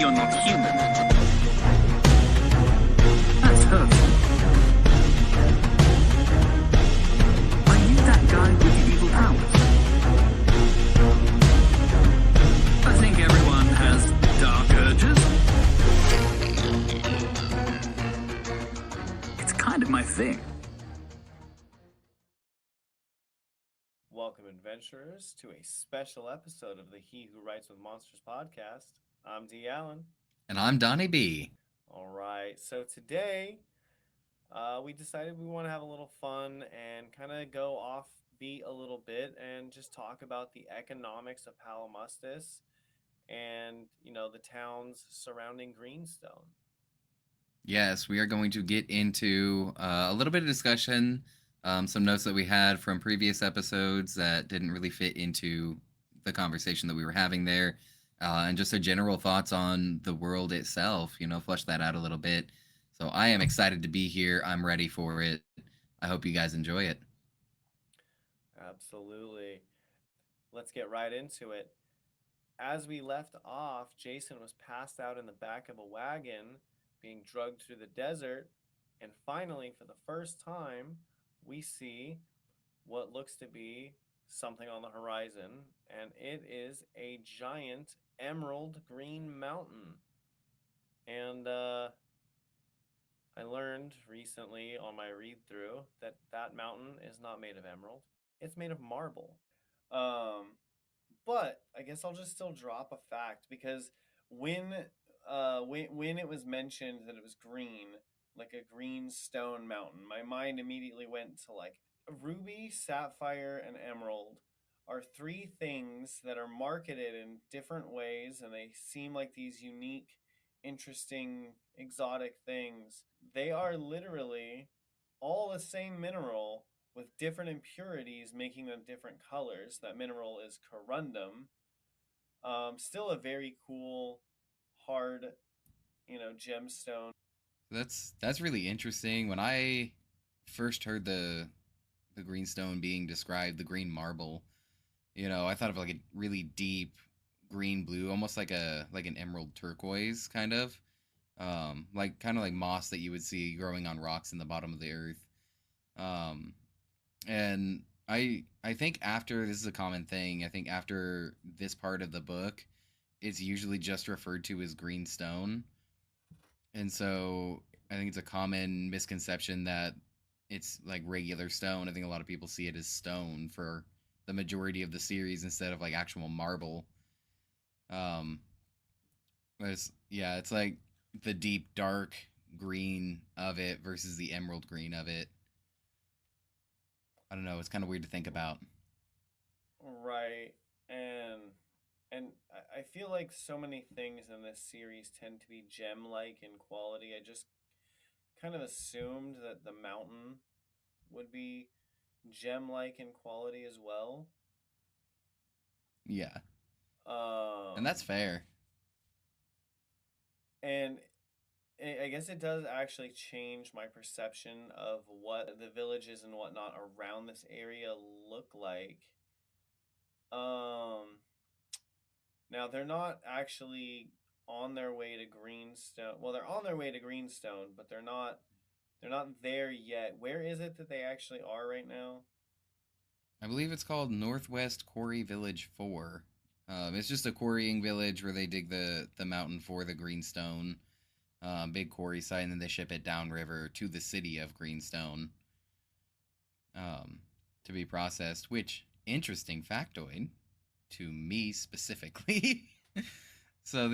you're not human. That's hurtful. Are you that guy with the evil powers? I think everyone has dark urges. It's kind of my thing. Welcome, adventurers, to a special episode of the He Who Writes with Monsters podcast. I'm D. Allen. And I'm Donnie B. All right, so today we decided we want to have a little fun and kind of go offbeat a little bit and just talk about the economics of Palimustis and, the towns surrounding Greenstone. Yes, we are going to get into a little bit of discussion, some notes that we had from previous episodes that didn't really fit into the conversation that we were having there, and just our general thoughts on the world itself, flesh that out a little bit. So I am excited to be here. I'm ready for it. I hope you guys enjoy it. Absolutely. Let's get right into it. As we left off, Jason was passed out in the back of a wagon, being drugged through the desert, and finally, for the first time, we see what looks to be something on the horizon, and it is a giant emerald green mountain. And I learned recently on my read through that that mountain is not made of emerald, it's made of marble. But I guess I'll just still drop a fact, because when it was mentioned that it was green, like a green stone mountain, my mind immediately went to like ruby, sapphire, and emerald are three things that are marketed in different ways, and they seem like these unique, interesting, exotic things. They are literally all the same mineral with different impurities making them different colors. That mineral is corundum. Still a very cool, hard, gemstone. That's really interesting. When I first heard the greenstone being described, the green marble, I thought of like a really deep green blue, almost like an emerald turquoise kind of, like moss that you would see growing on rocks in the bottom of the earth. And I think after, this is a common thing, I think after this part of the book, it's usually just referred to as greenstone. And so I think it's a common misconception that it's like regular stone. I think a lot of people see it as stone for the majority of the series instead of like actual marble. But it's like the deep dark green of it versus the emerald green of it. I don't know, it's kind of weird to think about. Right. And I feel like so many things in this series tend to be gem-like in quality. I just kind of assumed that the mountain would be gem-like in quality as well. Yeah. And that's fair. And I guess it does actually change my perception of what the villages and whatnot around this area look like. Now they're not actually on their way to Greenstone. Well, they're on their way to Greenstone, but they're not there yet. Where is it that they actually are right now? I believe it's called Northwest Quarry Village 4. It's just a quarrying village where they dig the mountain for the greenstone. Big quarry site, and then they ship it downriver to the city of Greenstone to be processed, which, interesting factoid to me specifically. So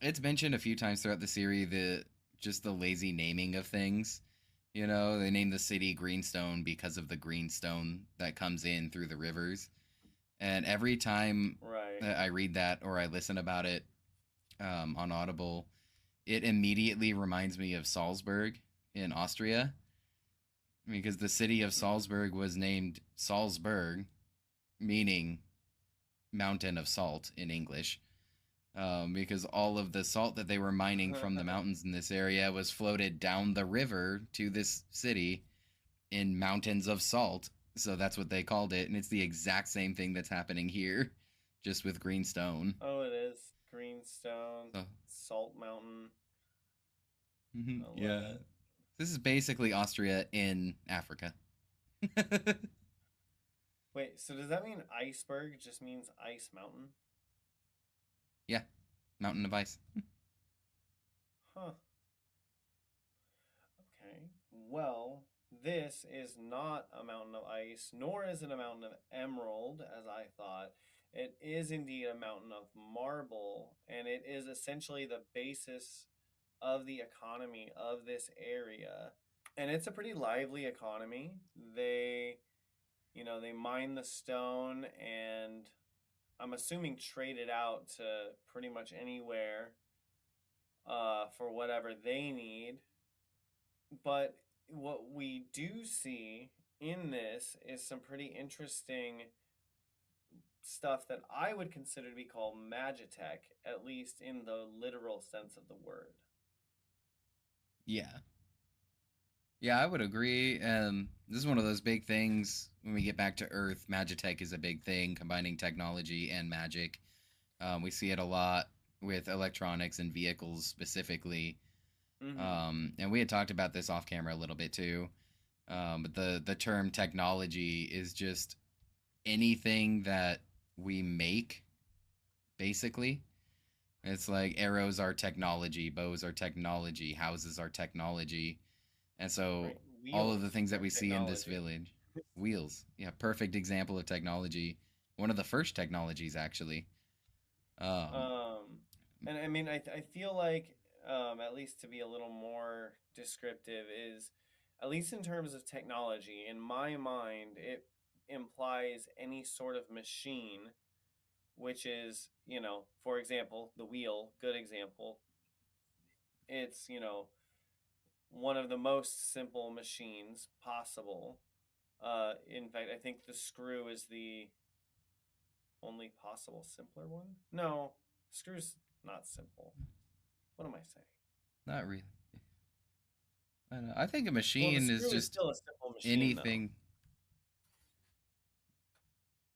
it's mentioned a few times throughout the series, just the lazy naming of things. They name the city Greenstone because of the greenstone that comes in through the rivers. And every time that I read that or I listen about it on Audible, it immediately reminds me of Salzburg in Austria, because the city of Salzburg was named Salzburg, meaning mountain of salt in English, because all of the salt that they were mining from the mountains in this area was floated down the river to this city in mountains of salt. So that's what they called it, and it's the exact same thing that's happening here. just with greenstone. Oh, it is. Greenstone, So, Salt Mountain. mhm, I love yeah. it. This is basically Austria in Africa. Wait, so does that mean iceberg just means ice mountain? Yeah, mountain of ice. Huh. Okay. Well, this is not a mountain of ice, nor is it a mountain of emerald, as I thought. It is indeed a mountain of marble, and it is essentially the basis of the economy of this area. And it's a pretty lively economy. They mine the stone and I'm assuming trade it out to pretty much anywhere for whatever they need. But what we do see in this is some pretty interesting stuff that I would consider to be called magitech, at least in the literal sense of the word. Yeah. Yeah, I would agree. This is one of those big things when we get back to Earth. Magitech is a big thing, combining technology and magic. We see it a lot with electronics and vehicles specifically. Mm-hmm. And we had talked about this off camera a little bit too. But the term technology is just anything that we make, basically. It's like arrows are technology, bows are technology, houses are technology. And so Right. all of the Wheels things that are we see in this technology. village, wheels, yeah, perfect example of technology. One of the first technologies, actually. Um, Um, and I mean, I feel like, at least to be a little more descriptive, is at least in terms of technology, in my mind, it implies any sort of machine, which is, for example, the wheel, good example. It's, one of the most simple machines possible. In fact, I think the screw is the only possible simpler one. No, screw's not simple. What am I saying? Not really. I don't know. I think a Well, the machine is screw is just still a simple machine, though. anything.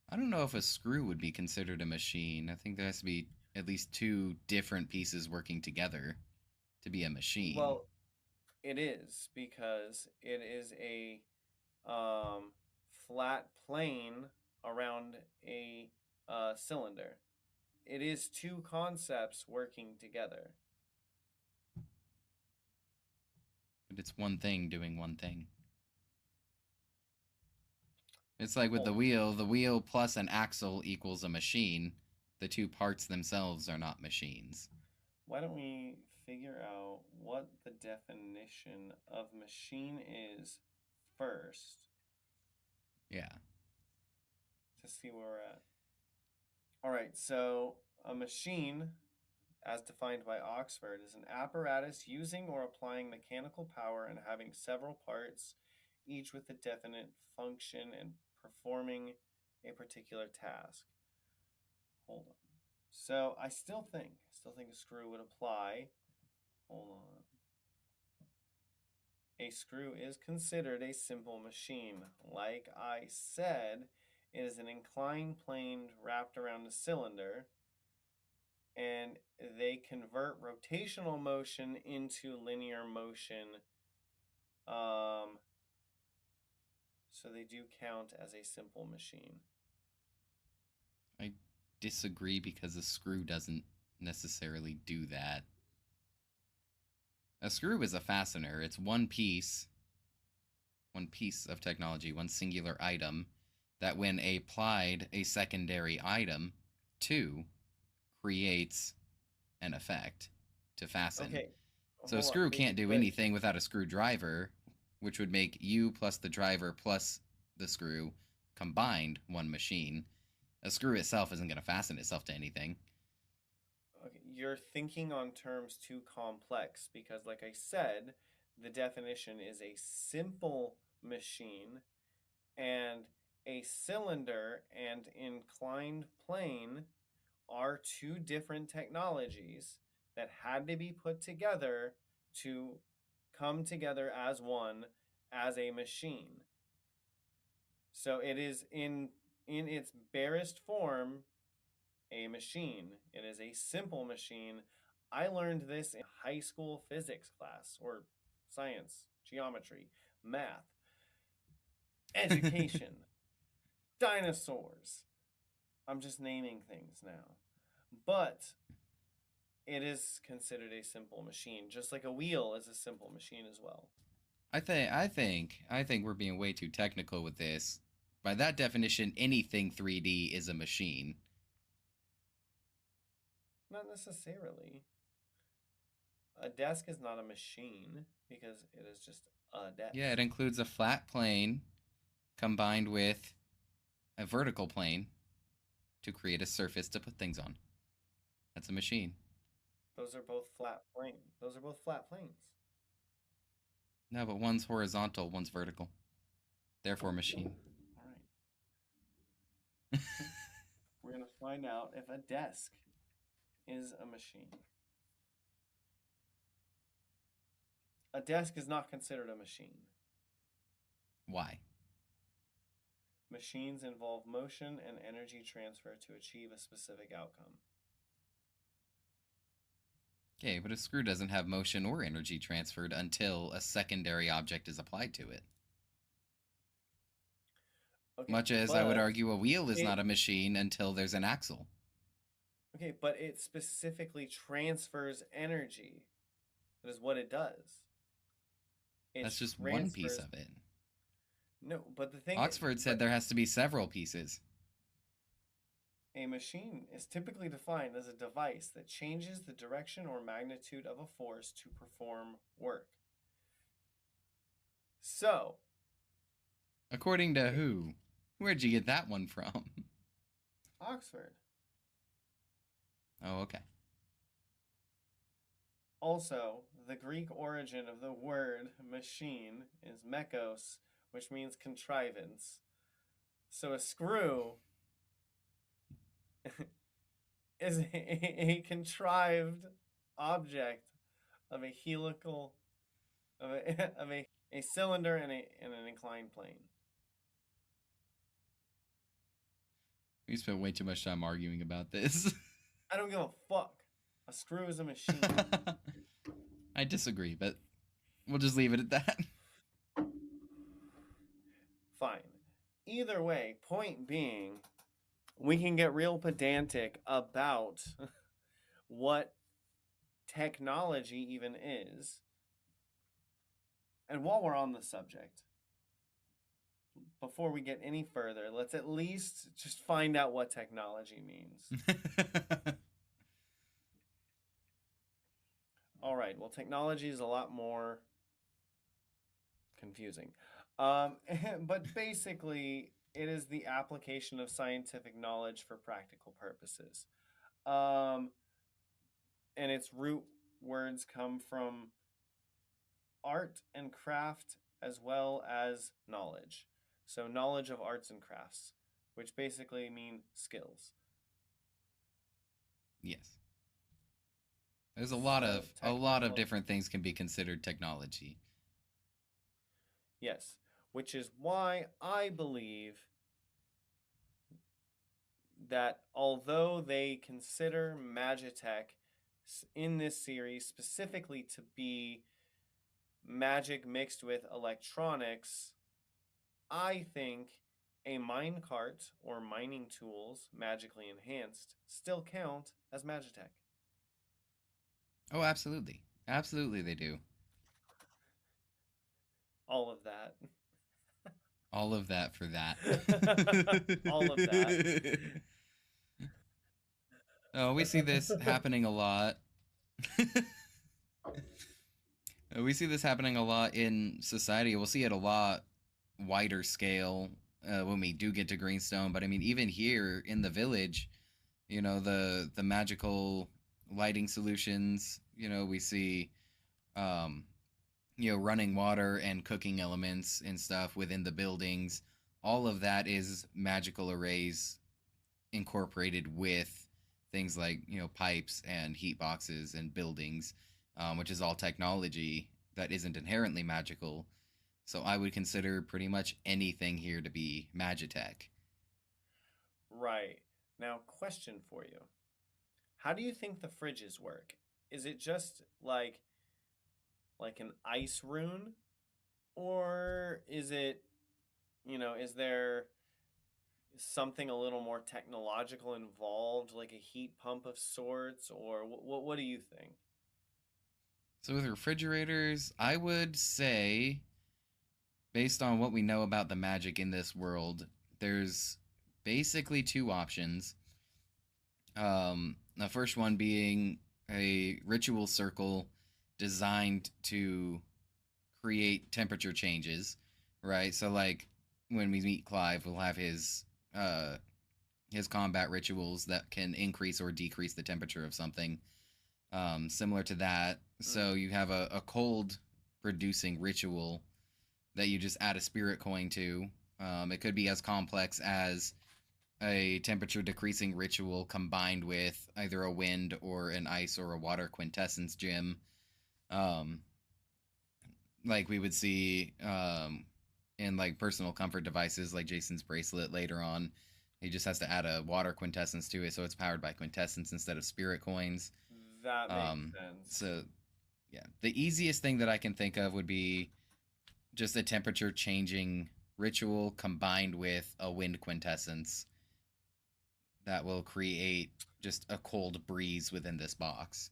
I don't know if a screw would be considered a machine. I think there has to be at least two different pieces working together to be a machine. Well, it is because it is a um, flat plane around a cylinder. It is two concepts working together. But it's one thing doing one thing. It's like with Hold on. the wheel plus an axle equals a machine. The two parts themselves are not machines. Why don't we figure out what the definition of machine is first Yeah. to see where we're at? All right, so a machine, as defined by Oxford, is an apparatus using or applying mechanical power and having several parts, each with a definite function and performing a particular task. Hold on. So I still think a screw would apply. Hold on. A screw is considered a simple machine. Like I said, it is an inclined plane wrapped around a cylinder, and they convert rotational motion into linear motion. Um, so they do count as a simple machine. I disagree because a screw doesn't necessarily do that. A screw is a fastener. It's one piece of technology, one singular item that when applied a secondary item to creates an effect to fasten. Okay, So a hold on. screw can't do anything without a screwdriver, which would make you plus the driver plus the screw combined one machine. A screw itself isn't going to fasten itself to anything. Okay, you're thinking on terms too complex because, like I said, the definition is a simple machine, and a cylinder and inclined plane are two different technologies that had to be put together to come together as one as a machine. So it is in its barest form a machine. It is a simple machine. I learned this in high school physics class or science, geometry, math, education, dinosaurs. I'm just naming things now. But it is considered a simple machine, just like a wheel is a simple machine as well. I think we're being way too technical with this. By that definition, anything 3D is a machine. Not necessarily. A desk is not a machine because it is just a desk. Yeah, it includes a flat plane combined with a vertical plane to create a surface to put things on. That's a machine. Those are both flat planes. Those are both flat planes. No, but one's horizontal, one's vertical. Therefore, machine. All right. We're going to find out if a desk is a machine. A desk is not considered a machine. Why? Machines involve motion and energy transfer to achieve a specific outcome. Okay, but a screw doesn't have motion or energy transferred until a secondary object is applied to it. Okay, Much as I would argue a wheel is not a machine until there's an axle. Okay, but it specifically transfers energy. That is what it does. That's just one piece of it. No, but the thing Oxford said there has to be several pieces. A machine is typically defined as a device that changes the direction or magnitude of a force to perform work. So, according to who? Where'd you get that one from? Oxford. Oh, okay. Also, the Greek origin of the word machine is mechos, which means contrivance. So a screw is a contrived object of a helical, of a cylinder and an inclined plane. We spent way too much time arguing about this. I don't give a fuck. A screw is a machine. I disagree, but we'll just leave it at that. Fine. Either way, point being, we can get real pedantic about what technology even is. And while we're on the subject, before we get any further, let's at least just find out what technology means. All right, well, technology is a lot more confusing. But basically, it is the application of scientific knowledge for practical purposes. And its root words come from art and craft as well as knowledge. So knowledge of arts and crafts, which basically mean skills. Yes. There's a lot of different things can be considered technology. Yes, which is why I believe that although they consider Magitech in this series specifically to be magic mixed with electronics, I think a minecart or mining tools magically enhanced still count as Magitech. Oh, absolutely. Absolutely they do. All of that. All of that for that. All of that. Oh, we see this happening a lot. We see this happening a lot in society. We'll see it a lot wider scale when we do get to Greenstone. But I mean, even here in the village, the magical lighting solutions. We see, running water and cooking elements and stuff within the buildings. All of that is magical arrays incorporated with things like pipes and heat boxes and buildings, which is all technology that isn't inherently magical. So I would consider pretty much anything here to be Magitech. Right. Now, question for you. How do you think the fridges work? Is it just like an ice rune, or is it, is there something a little more technological involved, like a heat pump of sorts, or what do you think? So with refrigerators, I would say, based on what we know about the magic in this world, there's basically two options. The first one being a ritual circle designed to create temperature changes, right? So like when we meet Clive, we'll have his combat rituals that can increase or decrease the temperature of something. Similar to that. So Mm. you have a cold producing ritual that you just add a spirit coin to. It could be as complex as a temperature decreasing ritual combined with either a wind or an ice or a water quintessence gem. Um, like we would see in like personal comfort devices like Jason's bracelet later on. He just has to add a water quintessence to it, so it's powered by quintessence instead of spirit coins. That makes Um, sense. so yeah, the easiest thing that I can think of would be just a temperature changing ritual combined with a wind quintessence that will create just a cold breeze within this box.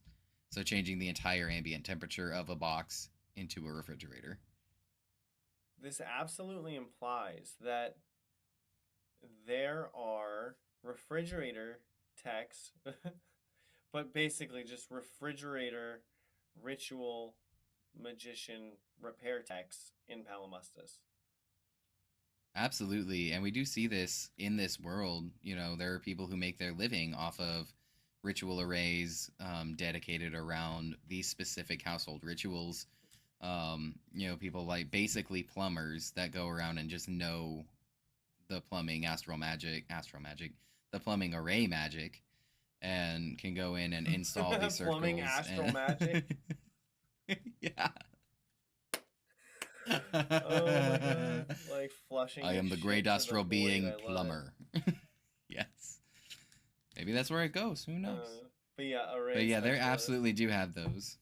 So changing the entire ambient temperature of a box into a refrigerator. This absolutely implies that there are refrigerator techs, but basically just refrigerator ritual magician repair techs in Palimustus. Absolutely. And we do see this in this world. You know, there are people who make their living off of ritual arrays dedicated around these specific household rituals. People like basically plumbers that go around and just know the plumbing astral magic, the plumbing array magic, and can go in and install these Plumbing circles. astral And magic. yeah. Oh my god. Like flushing I the am the great shit to the astral void. being I love it. plumber. Yes. Maybe that's where it goes. Who knows? But yeah, But array yeah, they specialist. absolutely do have those.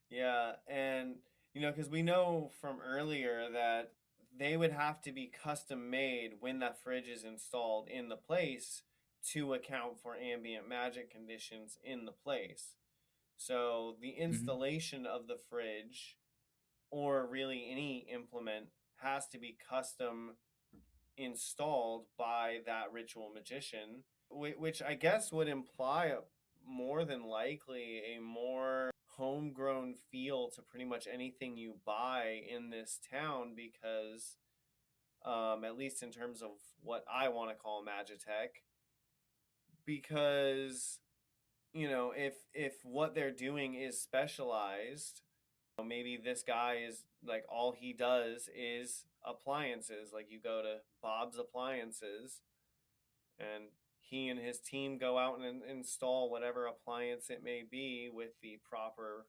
Yeah, and because we know from earlier that they would have to be custom made when that fridge is installed in the place to account for ambient magic conditions in the place. So the Hmm. installation of the fridge, or really any implement, has to be custom installed by that ritual magician, which I guess would imply more than likely a more homegrown feel to pretty much anything you buy in this town because, at least in terms of what I want to call Magitech, because if what they're doing is specialized, maybe this guy is like all he does is appliances. Like you go to Bob's Appliances and he and his team go out and install whatever appliance it may be with the proper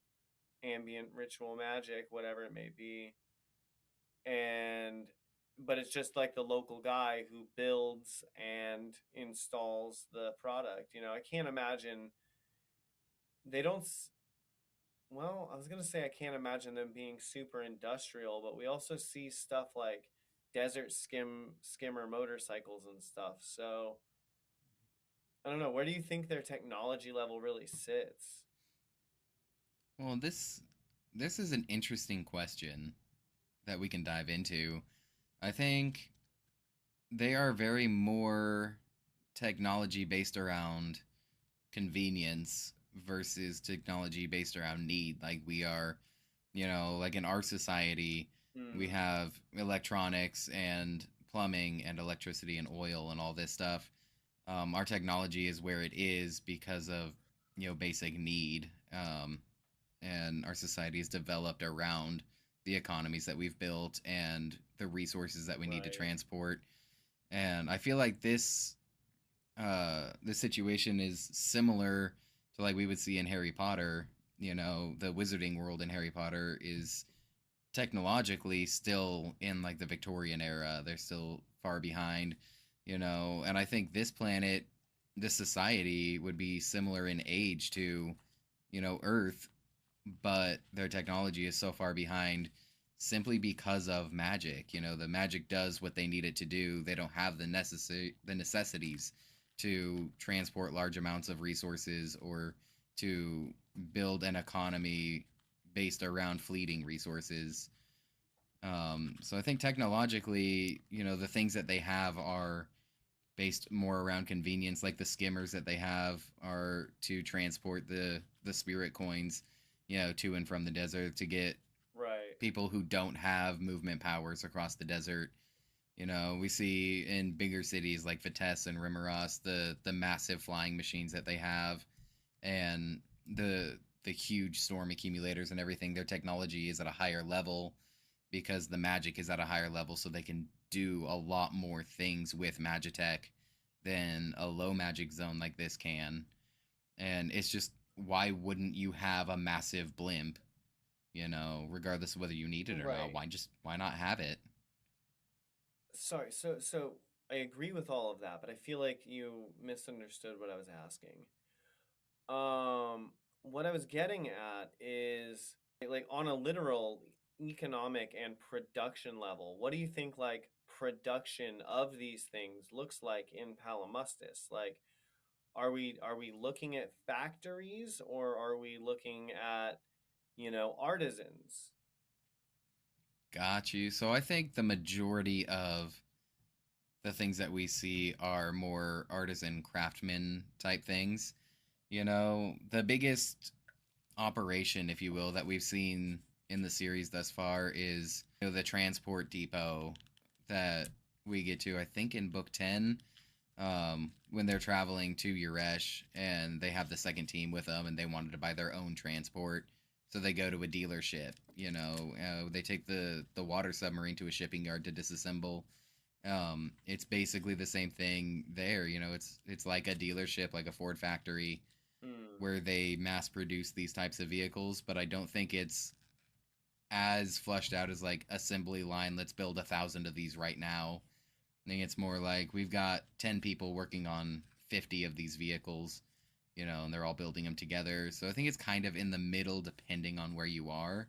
ambient ritual magic, whatever it may be. And but it's just like the local guy who builds and installs the product. I can't imagine they don't. Well, I was gonna say I can't imagine them being super industrial, but we also see stuff like desert skimmer motorcycles and stuff. So I don't know. Where do you think their technology level really sits? Well, this is an interesting question that we can dive into. I think they are very more technology based around convenience versus technology based around need. Like we are, like in our society, we Hmm. have electronics and plumbing and electricity and oil and all this stuff. Our technology is where it is because of basic need, and our society is developed around the economies that we've built and the resources that we need to Right. transport. And I feel like this situation is similar to like we would see in Harry Potter. The wizarding world in Harry Potter is technologically still in like the Victorian era. They're still far behind, and I think this planet this society would be similar in age to, Earth, but their technology is so far behind simply because of magic. The magic does what they need it to do. They don't have the necessities to transport large amounts of resources or to build an economy based around fleeting resources. So I think technologically, the things that they have are based more around convenience, like the skimmers that they have are to transport the spirit coins, to and from the desert to get Right. people who don't have movement powers across the desert. We see in bigger cities like Vitesse and Rimaros the massive flying machines that they have, and the huge storm accumulators and everything. Their technology is at a higher level because the magic is at a higher level, so they can do a lot more things with Magitech than a low magic zone like this can. And it's just, why wouldn't you have a massive blimp? Regardless of whether you need it or not. Right. Why not have it? Sorry. So I agree with all of that, but I feel like you misunderstood what I was asking. Um, what I was getting at is like on a literal economic and production level, what do you think like production of these things looks like in Palamustis? Like, are we looking at factories or are we looking at, artisans? Got you. So I think the majority of the things that we see are more artisan craftsman type things. The biggest operation, if you will, that we've seen in the series thus far is, the transport depot that we get to, I think, in book 10, when they're traveling to Uresh and they have the second team with them and they wanted to buy their own transport. So they go to a dealership, they take the water submarine to a shipping yard to disassemble. It's basically the same thing there. It's like a dealership, like a Ford factory, Hmm. where they mass produce these types of vehicles, but I don't think it's as flushed out as like assembly line. Let's build 1,000 of these right now. I think it's more like we've got 10 people working on 50 of these vehicles, and they're all building them together. So I think it's kind of in the middle, depending on where you are.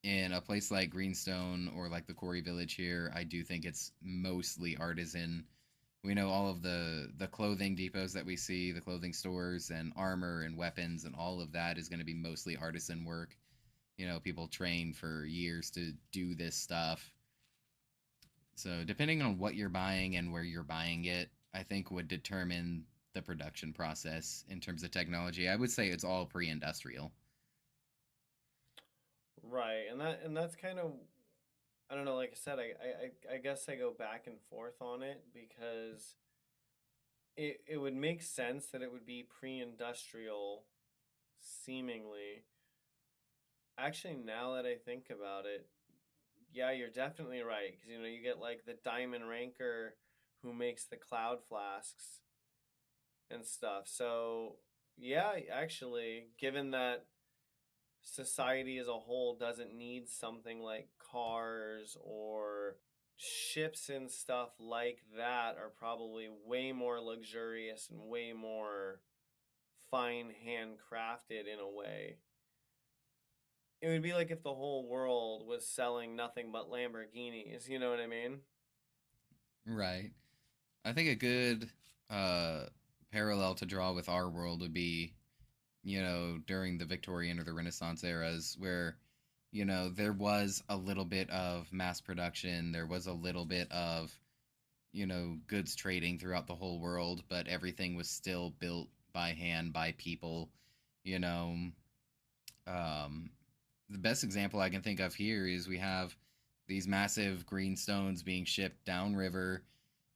In a place like Greenstone or like the Quarry Village here, I do think it's mostly artisan. We know all of the clothing depots that we see, the clothing stores and armor and weapons and all of that is going to be mostly artisan work. People train for years to do this stuff. So depending on what you're buying and where you're buying it, I think would determine the production process in terms of technology. I would say it's all pre-industrial. Right. And that's kind of, I don't know, like I said, I guess I go back and forth on it because it would make sense that it would be pre-industrial seemingly. Actually, now that I think about it, yeah, you're definitely right because you get like the diamond ranker who makes the cloud flasks and stuff. So, yeah, actually, given that society as a whole doesn't need something like cars or ships and stuff like that are probably way more luxurious and way more fine handcrafted in a way. It would be like if the whole world was selling nothing but Lamborghinis, you know what I mean? Right. I think a good uh, parallel to draw with our world would be, during the Victorian or the Renaissance eras, where, there was a little bit of mass production, there was a little bit of, goods trading throughout the whole world, but everything was still built by hand by people. You know, um, the best example I can think of here is we have these massive green stones being shipped downriver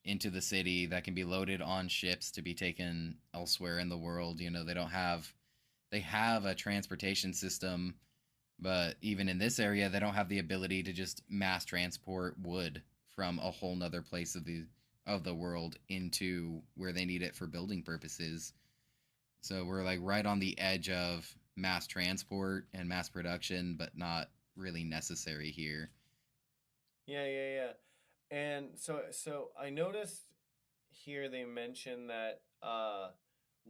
into the city that can be loaded on ships to be taken elsewhere in the world. They have a transportation system, but even in this area, they don't have the ability to just mass transport wood from a whole nother place of the world into where they need it for building purposes. So we're like right on the edge of mass transport and mass production, but not really necessary here. Yeah, yeah, yeah. And so I noticed here they mention that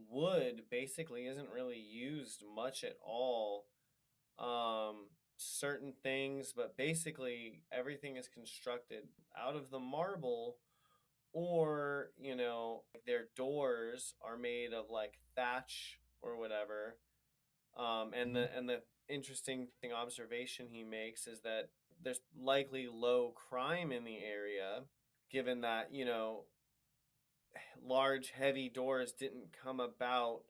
wood basically isn't really used much at all. Certain things, but basically everything is constructed out of the marble, or their doors are made of like thatch or whatever. And Mhm. the interesting thing observation he makes is that there's likely low crime in the area, given that large heavy doors didn't come about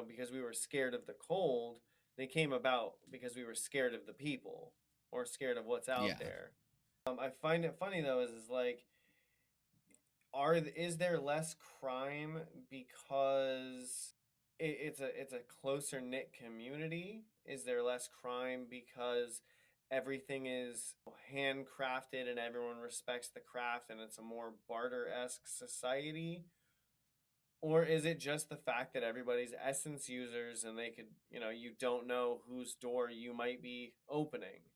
because we were scared of the cold. They came about because we were scared of the people, or scared of what's out Yeah. there. I find it funny though, is like, is there less crime because it's a closer knit community? Is there less crime because everything is handcrafted and everyone respects the craft and it's a more barter-esque society? Or is it just the fact that everybody's essence users and they could, you don't know whose door you might be opening?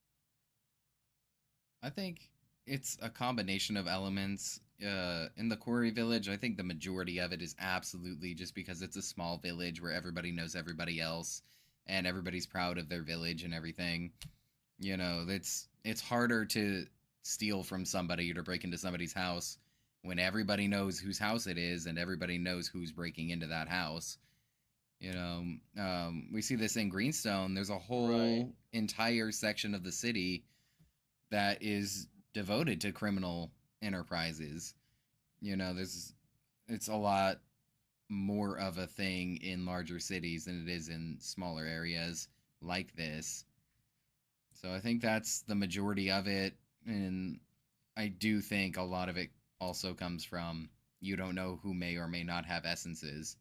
I think it's a combination of elements. In the Quarry Village, I think the majority of it is absolutely just because it's a small village where everybody knows everybody else and everybody's proud of their village and everything. It's harder to steal from somebody or to break into somebody's house when everybody knows whose house it is and everybody knows who's breaking into that house. We see this in Greenstone. There's a Right. whole entire section of the city that is devoted to criminal enterprises. There's it's a lot more of a thing in larger cities than it is in smaller areas like this. So I think that's the majority of it, and I do think a lot of it also comes from you don't know who may or may not have essences.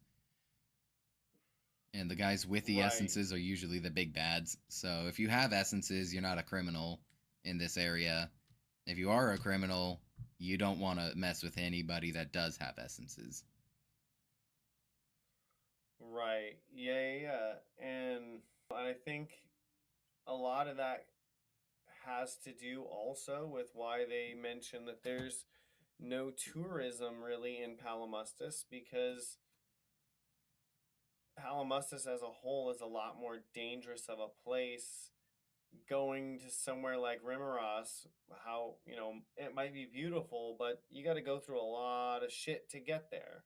And the guys with the Right. essences are usually the big bads. So if you have essences, you're not a criminal in this area. If you are a criminal, you don't want to mess with anybody that does have essences. Right. Yeah, yeah, yeah. And I think a lot of that has to do also with why they mention that there's no tourism really in Palimustis, because Palimustis as a whole is a lot more dangerous of a place. Going to somewhere like Rimaros, how, it might be beautiful, but you got to go through a lot of shit to get there.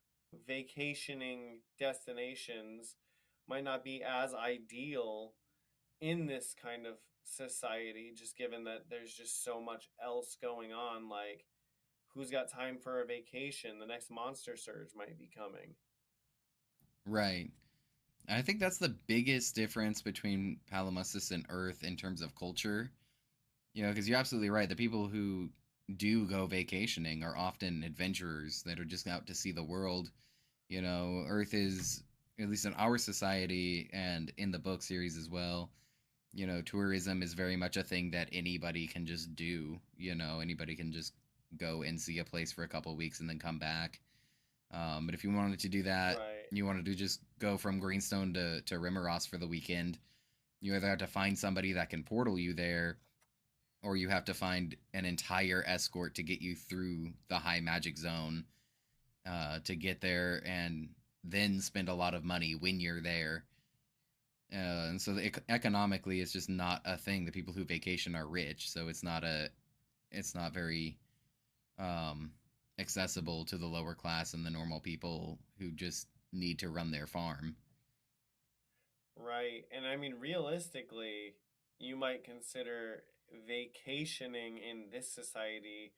Vacationing destinations might not be as ideal in this kind of society, just given that there's just so much else going on. Like, who's got time for a vacation? The next monster surge might be coming. Right. I think that's the biggest difference between Palimpsest and Earth in terms of culture. Because you're absolutely right. The people who do go vacationing are often adventurers that are just out to see the world. Earth is, at least in our society and in the book series as well, tourism is very much a thing that anybody can just do. Anybody can just go and see a place for a couple weeks and then come back. But if you wanted to do that, Right. you wanted to just go from Greenstone to Rimaros for the weekend, you either have to find somebody that can portal you there, or you have to find an entire escort to get you through the high magic zone to get there, and then spend a lot of money when you're there. And so economically, it's just not a thing. The people who vacation are rich, so it's not very um, accessible to the lower class and the normal people who just need to run their farm. Right. And I mean, realistically, you might consider vacationing in this society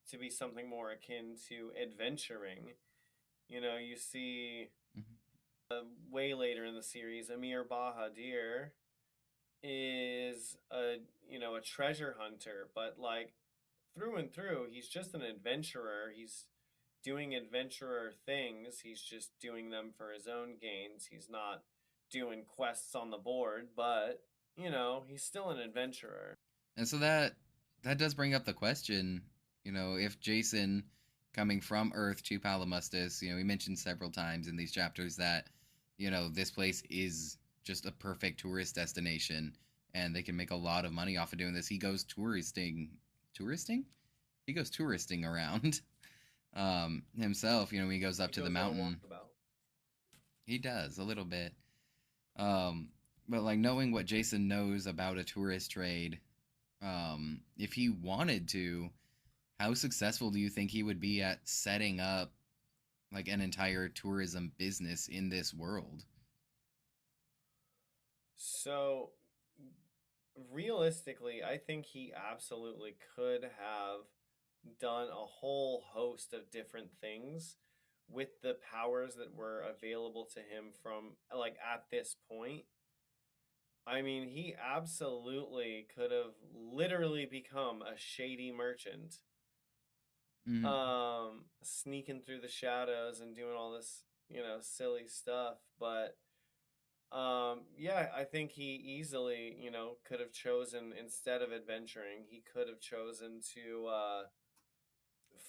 to be something more akin to adventuring. You see Mhm. way later in the series, Amir Bahadir is a treasure hunter, but like through and through, he's just an adventurer. He's doing adventurer things. He's just doing them for his own gains. He's not doing quests on the board, but he's still an adventurer. And so that does bring up the question, if Jason coming from Earth to Palimustis, we mentioned several times in these chapters that, this place is just a perfect tourist destination and they can make a lot of money off of doing this. He goes touristing. Touristing? He goes touristing around. himself. When he goes up He to the goes on a mountain, walkabout. he does a little bit. Um, but like knowing what Jason knows about a tourist trade, if he wanted to, how successful do you think he would be at setting up like an entire tourism business in this world? So realistically, I think he absolutely could have done a whole host of different things with the powers that were available to him from like at this point. I mean, he absolutely could have literally become a shady merchant, Mm-hmm. sneaking through the shadows and doing all this, silly stuff. But yeah, I think he easily, could have chosen instead of adventuring, he could have chosen to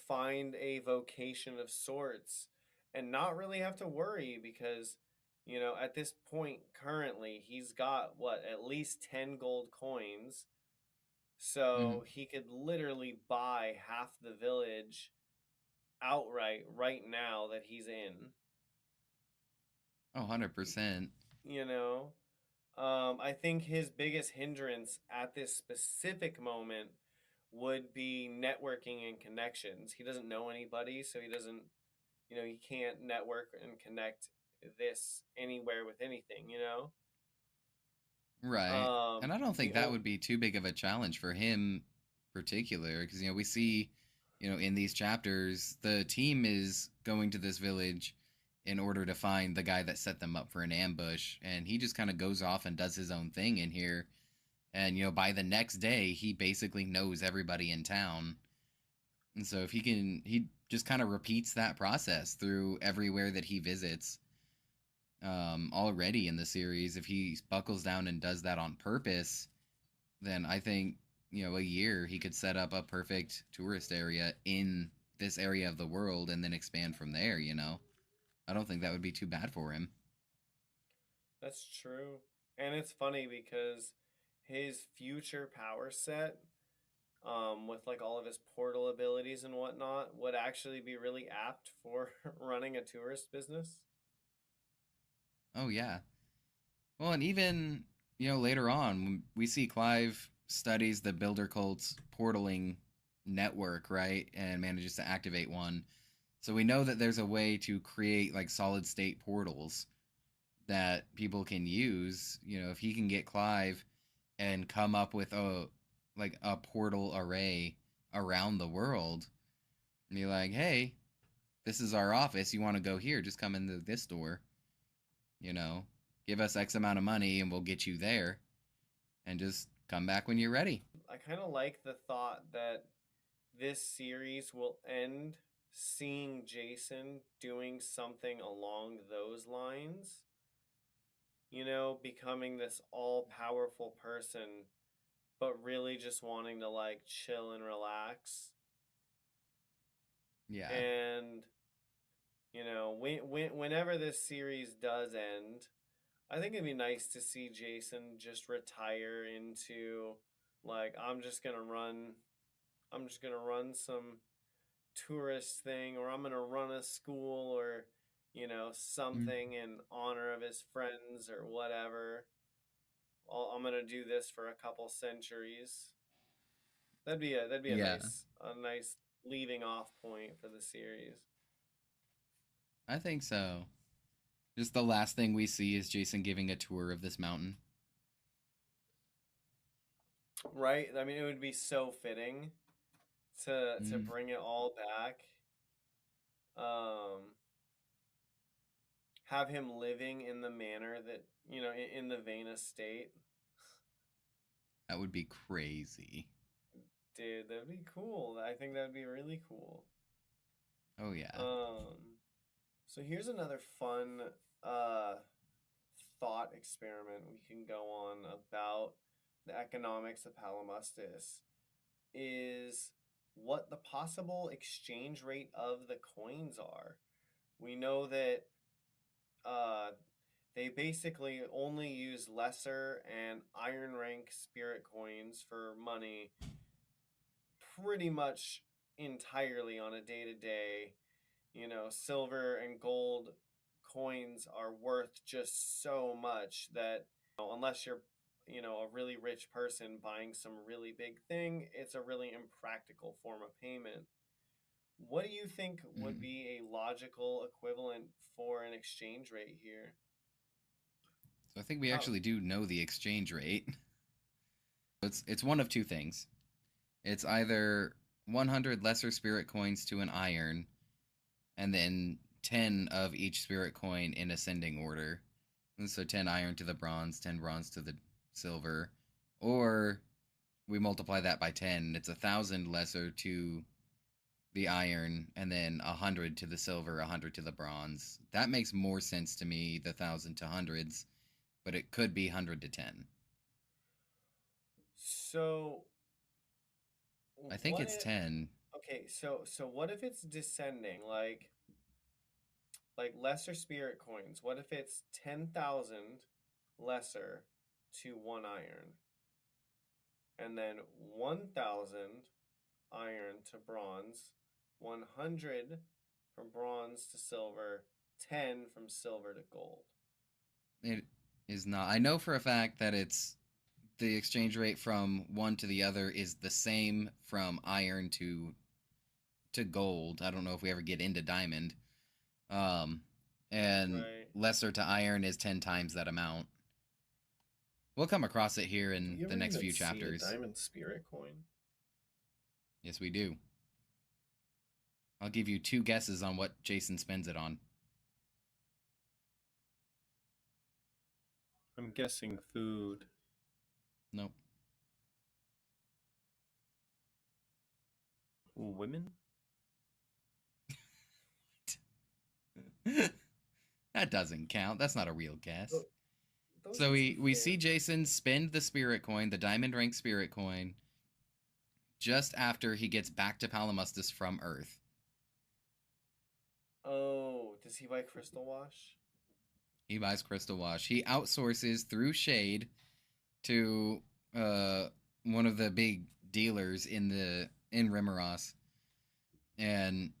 find a vocation of sorts and not really have to worry because, at this point currently, he's got what, at least 10 gold coins. Mm-hmm. So he could literally buy half the village outright right now that he's in, Oh, 100%. you know? I think his biggest hindrance at this specific moment would be networking and connections. He doesn't know anybody, so he doesn't, he can't network and connect this anywhere with anything, Right. And I don't The think that old, would be too big of a challenge for him particular because we see in these chapters the team is going to this village in order to find the guy that set them up for an ambush, and he just kind of goes off and does his own thing in here. And by the next day he basically knows everybody in town. And so if he just kind of repeats that process through everywhere that he visits, already in the series. If he buckles down and does that on purpose, then I think a year he could set up a perfect tourist area in this area of the world and then expand from there. I don't think that would be too bad for him. that's true. And it's funny because his future power set, with like all of his portal abilities and whatnot, would actually be really apt for running a tourist business. Oh yeah. Well, and even later on, when we see Clive studies the Builder Cult's portaling network, right, and manages to activate one. So we know that there's a way to create like solid state portals that people can use. If he can get Clive and come up with a portal array around the world, and be like, hey, this is our office. You want to go here? Just come into this door. You know, give us X amount of money and we'll get you there, and just come back when you're ready. I kind of like the thought that this series will end seeing Jason doing something along those lines, becoming this all powerful person, but really just wanting to like chill and relax. Yeah. And, whenever this series does end, I think it'd be nice to see Jason just retire into like I'm just gonna run some tourist thing, or I'm gonna run a school, or Mm. something in honor of his friends or whatever. I'm gonna do this for a couple centuries. That'd be a Yeah. nice leaving off point for the series. I think so. Just the last thing we see is Jason giving a tour of this mountain. Right? I mean, it would be so fitting to Mm. bring it all back. Um, have him living in the manner that in the Vena state. That would be crazy. Dude, that'd be cool. I think that'd be really cool. Oh yeah. Um, so here's another fun uh thought experiment we can go on about the economics of Palimustis is what the possible exchange rate of the coins are. We know that uh they basically only use lesser and iron rank spirit coins for money pretty much entirely on a day to day. Silver and gold coins are worth just so much that unless you're a really rich person buying some really big thing, it's a really impractical form of payment. What do you think would Mm. be a logical equivalent for an exchange rate here? So I think we How? actually do know the exchange rate. It's one of two things. It's either 100 lesser spirit coins to an iron, and then 10 of each spirit coin in ascending order. And so 10 iron to the bronze, 10 bronze to the silver. Or we multiply that by 10. It's 1,000 lesser to the iron, and then 100 to the silver, 100 to the bronze. That makes more sense to me, the 1,000 to hundreds, but it could be 100 to 10. So I think what it's if 10. okay, so what if it's descending, like lesser spirit coins? What if it's 10,000 lesser to 1 iron, and then 1,000 iron to bronze, 100 from bronze to silver, 10 from silver to gold? It is not. I know for a fact that it's the exchange rate from one to the other is the same from iron to gold. I don't know if we ever get into diamond. Um, and Right. lesser to iron is 10 times that amount. We'll come across it here Do in we the ever next even few see a chapters. diamond spirit coin? Yes, we do. I'll give you two guesses on what Jason spends it on. I'm guessing food. Nope. Women? That doesn't count. That's not a real guess. Those So are some we see fancy. Jason spend the spirit coin, the diamond rank spirit coin, just after he gets back to Palimustus from Earth. Oh, does he buy Crystal Wash? He buys Crystal Wash. He outsources through Shade to uh, one of the big dealers in Rimeros, and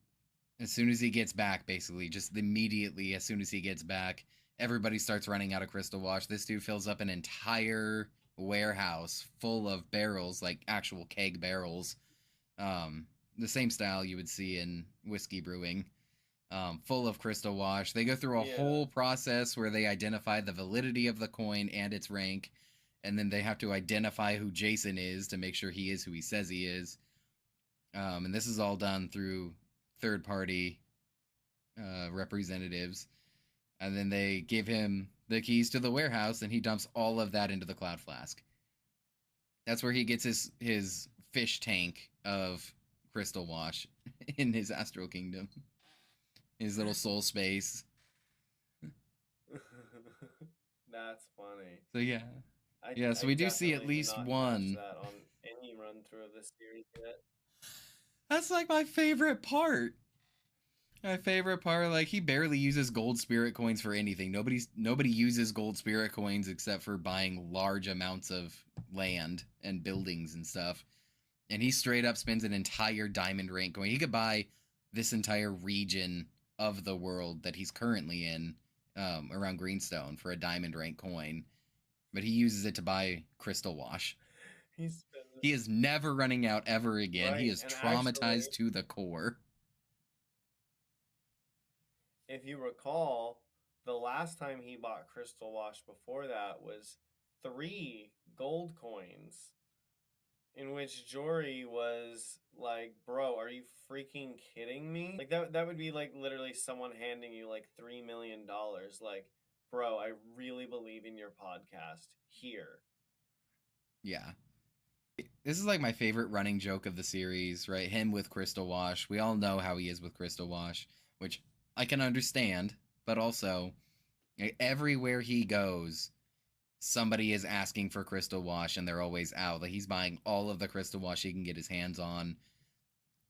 as soon as he gets back, basically, just immediately as soon as he gets back, everybody starts running out of Crystal Wash. This dude fills up an entire warehouse full of barrels, like actual keg barrels, the same style you would see in whiskey brewing, full of Crystal Wash. They go through a Yeah. whole process where they identify the validity of the coin and its rank, and then they have to identify who Jason is to make sure he is who he says he is. And this is all done through third party representatives. And then they give him the keys to the warehouse, and he dumps all of that into the Cloud Flask. That's where he gets his fish tank of Crystal Wash in his Astral Kingdom, his little soul space. That's funny. So yeah, I So we do see at definitely did least not catch one. that on any run through of this series yet. That's like my favorite part. My favorite part, like he barely uses gold spirit coins for anything. Nobody uses gold spirit coins except for buying large amounts of land and buildings and stuff. And he straight up spends an entire diamond rank coin. He could buy this entire region of the world that he's currently in, around Greenstone, for a diamond rank coin, but he uses it to buy Crystal Wash. He spends He is never running out ever again. He right, is and actually, traumatized to the core. if you recall, the last time he bought Crystal Wash before that was 3 gold coins, in which Jory was like, "Bro, are you freaking kidding me?" Like that would be like literally someone handing you like $3 million. Like, "Bro, I really believe in your podcast. Here." Yeah. This is like my favorite running joke of the series, right? Him with Crystal Wash. We all know how he is with Crystal Wash, which I can understand, but also everywhere he goes, somebody is asking for Crystal Wash and they're always out. Like he's buying all of the Crystal Wash he can get his hands on.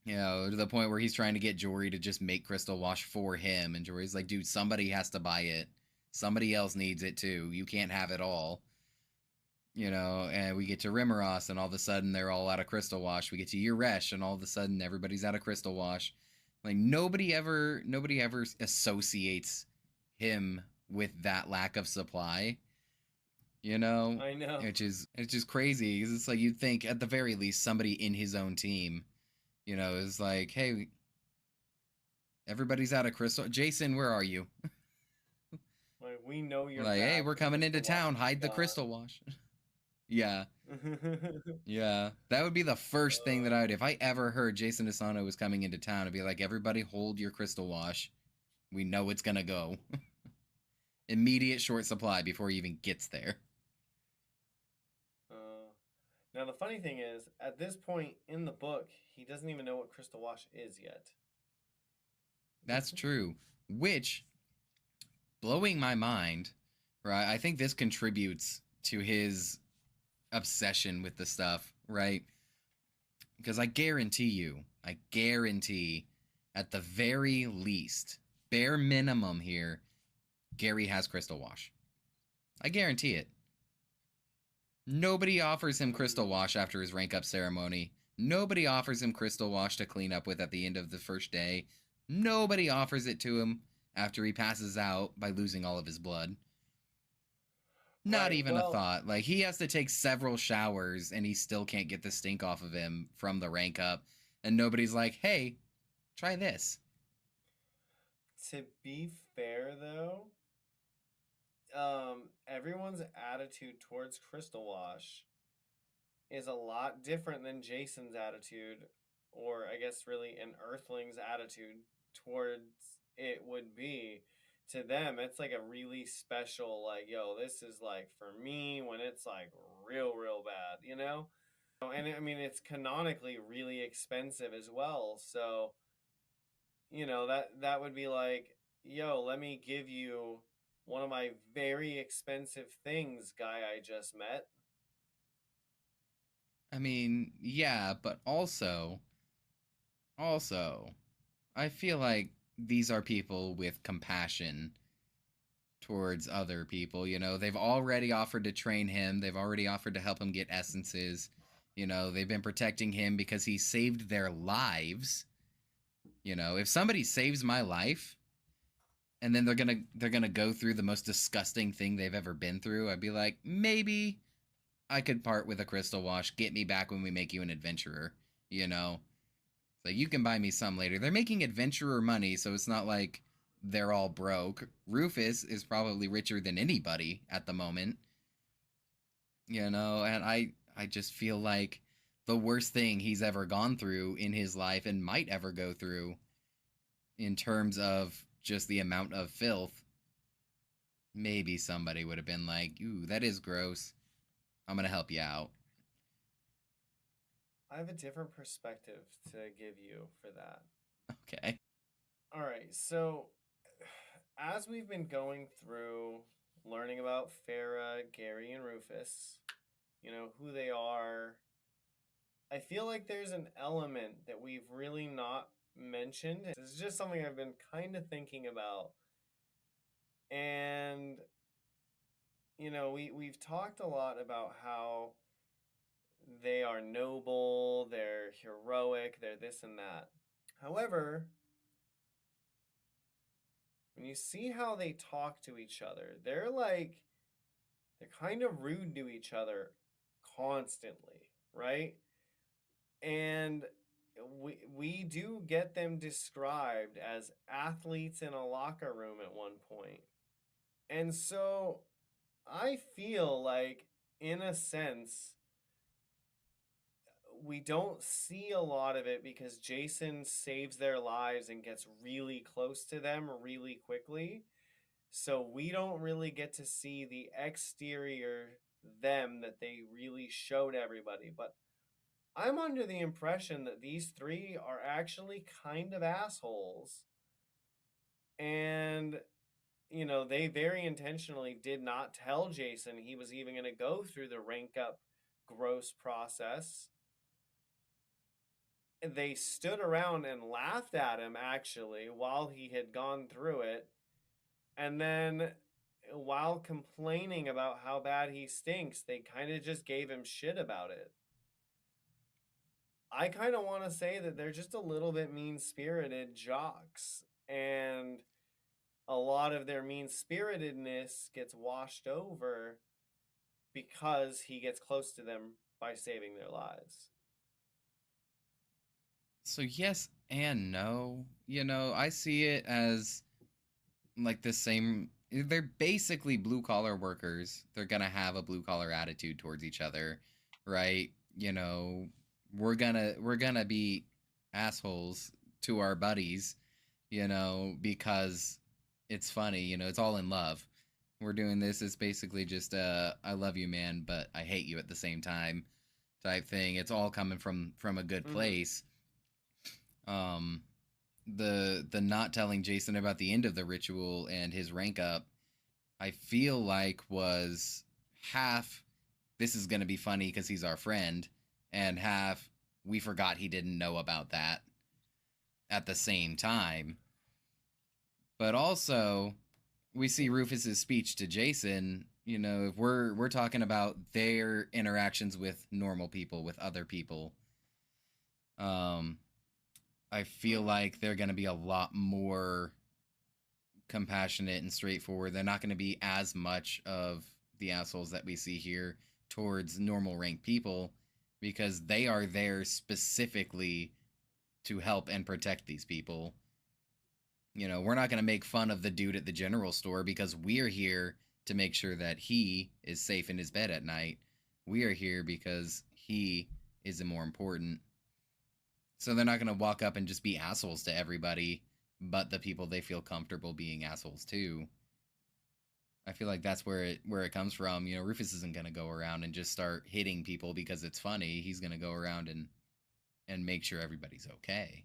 To the point where he's trying to get Jory to just make Crystal Wash for him, and Jory's like, dude, somebody has to buy it. Somebody else needs it too. You can't have it all. and we get to Rimaros, and all of a sudden they're all out of Crystal Wash. We get to Yuresh, and all of a sudden everybody's out of Crystal Wash. Like nobody ever associates him with that lack of supply. I know. It's just crazy. It's like you'd think at the very least somebody in his own team, is like, hey, everybody's out of Crystal. Jason, where are you? Like, we know you're Like, hey, back. we're The coming into Crystal Wash town. is Hide the gone. Crystal Wash. Yeah. Yeah. That would be the first thing that I would, if I ever heard Jason Asano was coming into town, I'd be like, everybody hold your Crystal Wash. We know it's gonna go. Immediate short supply before he even gets there. Now, the funny thing is, at this point in the book, he doesn't even know what Crystal Wash is yet. That's true. Which, blowing my mind, right? I think this contributes to his obsession with the stuff, right? Because I guarantee, at the very least, bare minimum here, Gary has Crystal Wash. I guarantee it. Nobody offers him Crystal Wash after his rank up ceremony. Nobody offers him Crystal Wash to clean up with at the end of the first day. Nobody offers it to him after he passes out by losing all of his blood. Not Right, even well- a thought. Like, he has to take several showers and he still can't get the stink off of him from the rank up. And nobody's like, hey, try this. To be fair, though, everyone's attitude towards Crystal Wash is a lot different than Jason's attitude, or I guess really an Earthling's attitude towards it would be. To them, it's like a really special, like, yo, this is like for me when it's like real, real bad, you know? And I mean, it's canonically really expensive as well. So, that would be like, yo, let me give you one of my very expensive things, guy I just met. I mean, yeah, but also, I feel like these are people with compassion towards other people. They've already offered to train him, they've already offered to help him get essences. They've been protecting him because he saved their lives. If somebody saves my life and then they're gonna go through the most disgusting thing they've ever been through, I'd be like, maybe I could part with a Crystal Wash, get me back when we make you an adventurer. Like, you can buy me some later. They're making adventurer money, so it's not like they're all broke. Rufus is probably richer than anybody at the moment. And I just feel like the worst thing he's ever gone through in his life and might ever go through in terms of just the amount of filth, maybe somebody would have been like, ooh, that is gross. I'm going to help you out. I have a different perspective to give you for that. Okay. All right, so as we've been going through learning about Farah, Gary, and Rufus, who they are, I feel like there's an element that we've really not mentioned. This is just something I've been kind of thinking about. And, we've talked a lot about how they are noble, they're heroic, they're this and that. However, when you see how they talk to each other, they're kind of rude to each other constantly, right? And we do get them described as athletes in a locker room at one point. And so I feel like, in a sense, we don't see a lot of it because Jason saves their lives and gets really close to them really quickly. So we don't really get to see the exterior them that they really showed everybody. But I'm under the impression that these three are actually kind of assholes. And, they very intentionally did not tell Jason he was even going to go through the rank up gross process. They stood around and laughed at him, actually, while he had gone through it. And then while complaining about how bad he stinks, they kind of just gave him shit about it. I kind of want to say that they're just a little bit mean spirited jocks. And a lot of their mean spiritedness gets washed over because he gets close to them by saving their lives. So yes and no. I see it as like the same. They're basically blue collar workers. They're gonna have a blue collar attitude towards each other, right? We're gonna be assholes to our buddies, because it's funny. It's all in love. We're doing this. It's basically just I love you, man, but I hate you at the same time type thing. It's all coming from a good Mm-hmm. place. Um, the not telling Jason about the end of the ritual and his rank up, I feel like was half this is going to be funny because he's our friend, and half we forgot he didn't know about that at the same time. But also, we see Rufus's speech to Jason. If we're talking about their interactions with normal people, with other people, um, I feel Mm-hmm. like they're going to be a lot more compassionate and straightforward. They're not going to be as much of the assholes that we see here towards normal rank people because they are there specifically to help and protect these people. We're not going to make fun of the dude at the general store because we're here to make sure that he is safe in his bed at night. We are here because he is more important. So they're not going to walk up and just be assholes to everybody, but the people they feel comfortable being assholes to. I feel like that's where it comes from. Rufus isn't going to go around and just start hitting people because it's funny. He's going to go around and make sure everybody's okay.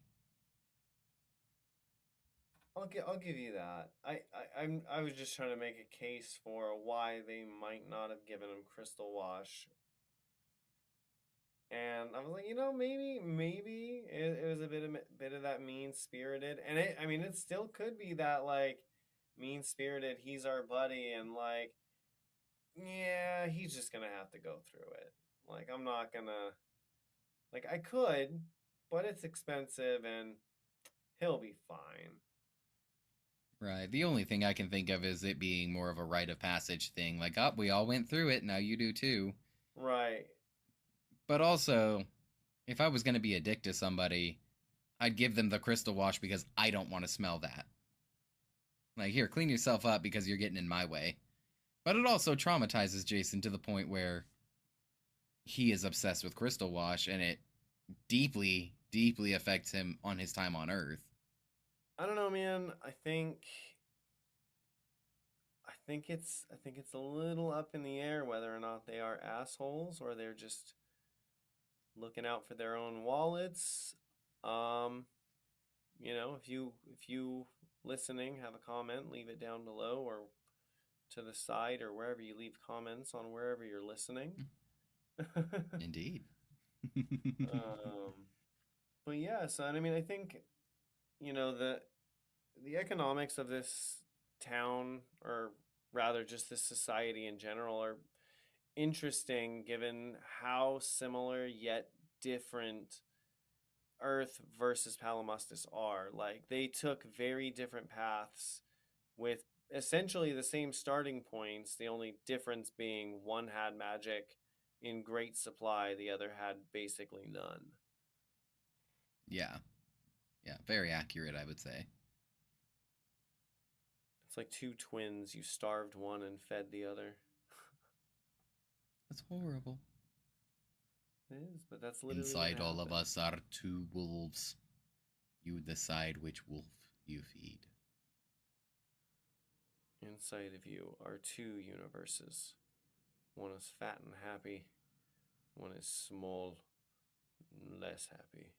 I'll give you that. I was just trying to make a case for why they might not have given him Crystal Wash, and I was like, maybe it was a bit of that mean spirited, and I mean, it still could be that like mean spirited. He's our buddy, and like, yeah, he's just gonna have to go through it. Like, I'm not gonna like I could, but it's expensive, and he'll be fine. Right. The only thing I can think of is it being more of a rite of passage thing. Like, oh, we all went through it. Now you do too. Right. But also, if I was going to be a dick to somebody, I'd give them the crystal wash because I don't want to smell that. Like, here, clean yourself up because you're getting in my way. But it also traumatizes Jason to the point where he is obsessed with crystal wash and it deeply, deeply affects him on his time on Earth. I don't know, man. I think it's a little up in the air whether or not they are assholes or they're just looking out for their own wallets. Um, if you listening have a comment, leave it down below or to the side or wherever you leave comments on wherever you're listening. Indeed. um, but yeah, so I mean, I think the economics of this town, or rather just this society in general, are interesting given how similar yet different Earth versus Palimustis are. Like, they took very different paths with essentially the same starting points, the only difference being one had magic in great supply, the other had basically none. Yeah. Yeah. Very accurate, I would say. It's like two twins, you starved one and fed the other. That's horrible. It is, but that's literally what Inside all of happened. us are two wolves. You decide which wolf you feed. Inside of you are two universes. One is fat and happy, one is small and less happy.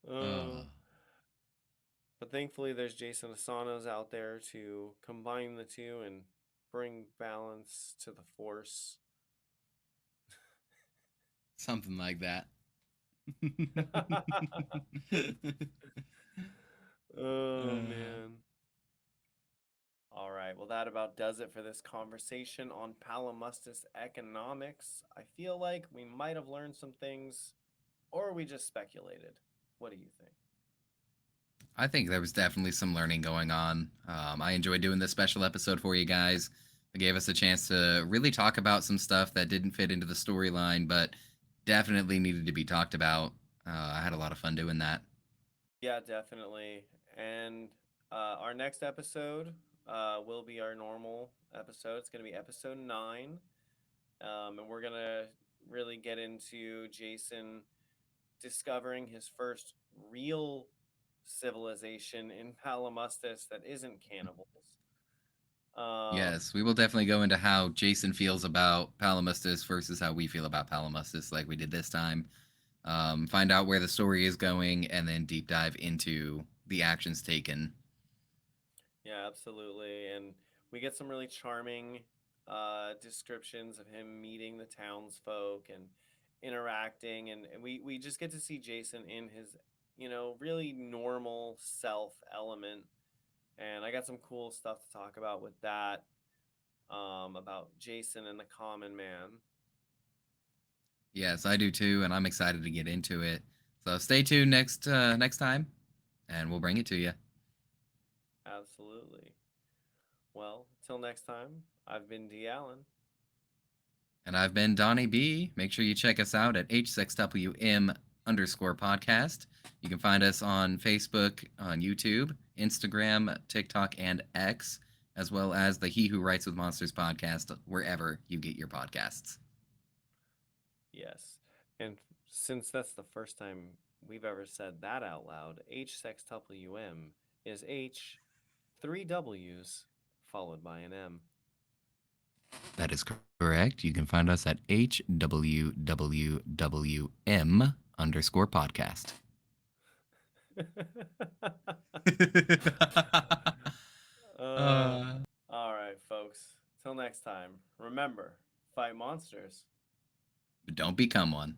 uh, uh, but thankfully, there's Jason Asano's out there to combine the two and bring balance to the force. something like that. uh, that about does it for this conversation on palimpsest economics. I feel like we might have learned some things, or we just speculated. What do you think? I think there was definitely some learning going on. I enjoyed doing this special episode for you guys. It gave us a chance to really talk about some stuff that didn't fit into the storyline, but definitely needed to be talked about. I had a lot of fun doing that. Yeah, definitely. And our next episode will be our normal episode. It's going to be episode 9. And we're going to really get into Jason discovering his first real civilization in Palimustus that isn't cannibals. Yes, we will definitely go into how Jason feels about Palimustus versus how we feel about Palimustus, like we did this time. Find out where the story is going, and then deep dive into the actions taken. Yeah, absolutely. And we get some really charming descriptions of him meeting the townsfolk and interacting. And we just get to see Jason in his, really normal self element. And I got some cool stuff to talk about with that, about Jason and the common man. Yes, I do too, and I'm excited to get into it. So stay tuned next time, and we'll bring it to you. Absolutely. Well, till next time, I've been D. Allen. And I've been Donnie B. Make sure you check us out at HSXWM_podcast. You can find us on Facebook, on YouTube, Instagram, TikTok, and X, as well as the He Who Writes with Monsters podcast, wherever you get your podcasts. Yes. And since that's the first time we've ever said that out loud, HSXWM is H, 3 W's, followed by an M. That is correct. You can find us at HWWWM_podcast. uh, All right, folks. Till next time, remember, fight monsters. but don't become one.